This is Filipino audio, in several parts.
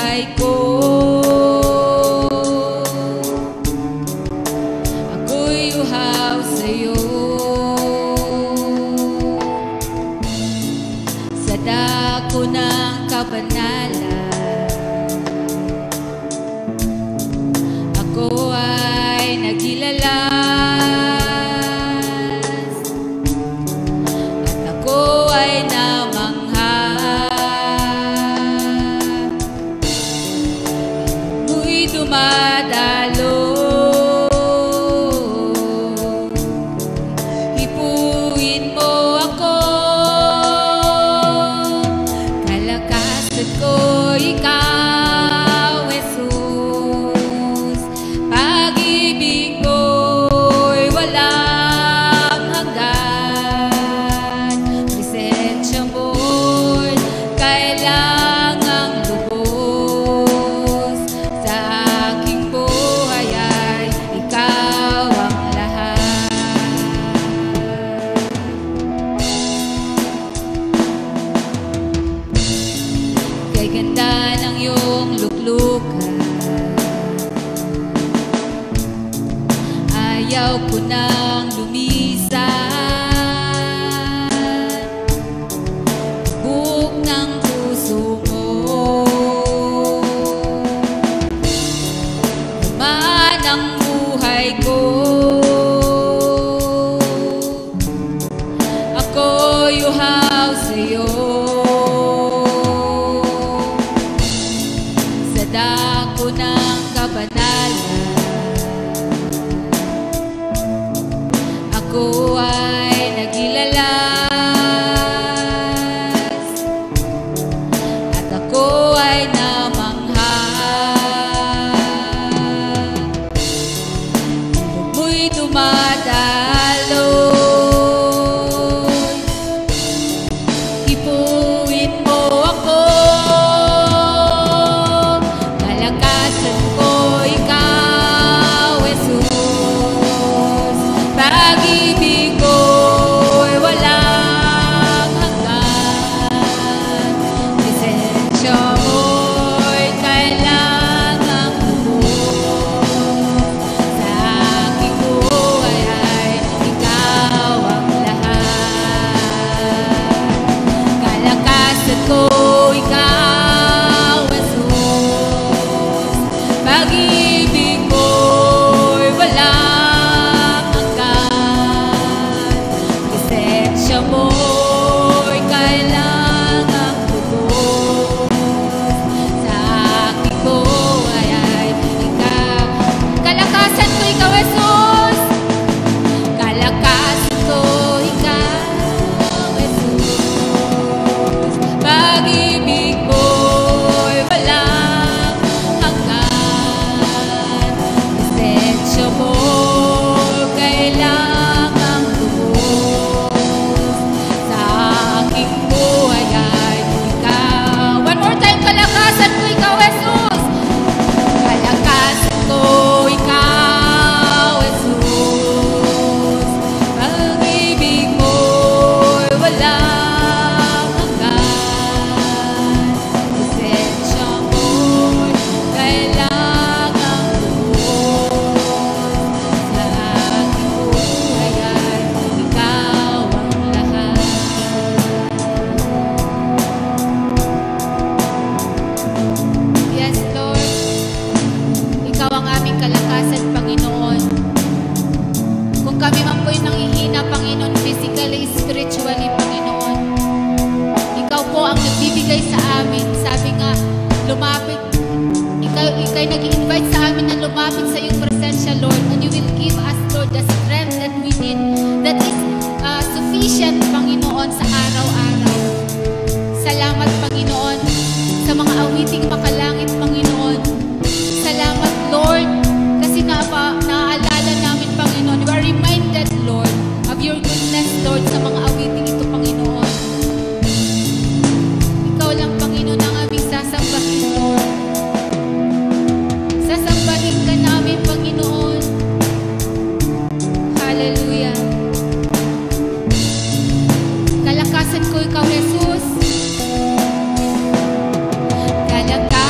buhay ko. Ako'y uhaw sa'yo. Sa dako ng kabanalan, ako ay nagilalas at ako ay namangha. Ako'y dumadalo, hipuin mo ako. Kalakasan ko ikaw, Jesus. Pag-ibig mo'y walang hanggan. Presensya mo'y kailangang lubos. Sa aking buhay ay ikaw ang lahat. Kay ganda ng iyong luklukan, ayaw ko nang lumisan. Buhok ng puso mo, laman ang buhay ko. Ako'y uhaw sa'yo. Sa dako ng kabanalan, ako ay nagilalas at ako ay namangha. Ilog mo'y dumadaloy, hipuin mo ako. Kalakasan ko ikaw, Jesus. Pag-ibig ko'y walang hanggan. Presensya mo'y kailangang lubos. Sa aking buhay ay ikaw ang lahat. Kalakasan ko ikaw, Jesus. Pag-ibig ko'y walang hanggan. Presensya mo'y kailangang lubos. Sa aking buhay ay ikaw. Kalakasan ko ikaw, Jesus. Kalakasan ko ikaw, Jesus. Pag-ibig ko'y walang hanggan. Presensya mo kailangang lubos. Sa aking buhay ay ikaw. One more time, kalakasan ko ikaw, Jesus. Kalakasan ko ikaw, Jesus. Pag-ibig mo'y walang hanggan. Presensya mo'y kailangang lubos. Sa aking buhay ay ikaw ang lahat. Yes, Lord. Ikaw ang aming kalakasan, Panginoon. Kung kami man po'y nanghihina, Panginoon, physically, spiritually, Panginoon, ikaw po ang nagbibigay sa amin. Sabi nga, lumapit. Ika'y nag-i-invite sa amin na lumapit sa iyong presensya, Lord. And you will give us, Lord, the strength that we need, that is sufficient, Panginoon, sa araw-araw. Salamat, Panginoon, sa mga awiting makalangit, Panginoon. Salamat, Lord, kasi naaalala namin, Panginoon. We are reminded, Lord, of your goodness, Lord, sa mga awiting ito, Panginoon. Ikaw lang, Panginoon, ang aming sasambahin, Lord. Sasambahin ka namin, Panginoon. Hallelujah. Kalakasan ko ikaw, Jesus. Kalakasan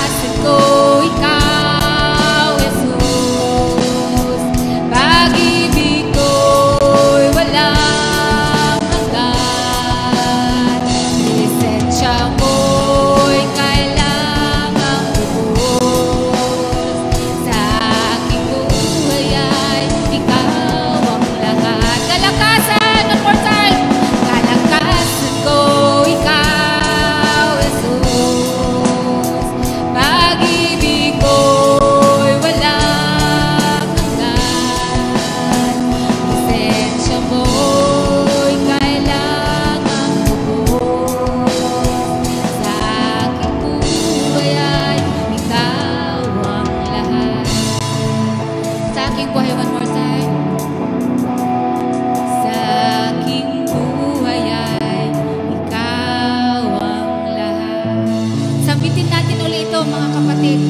aking buhay. One more time. Sa aking buhay ay ikaw ang lahat. Sambitin natin ulit ito, mga kapatid.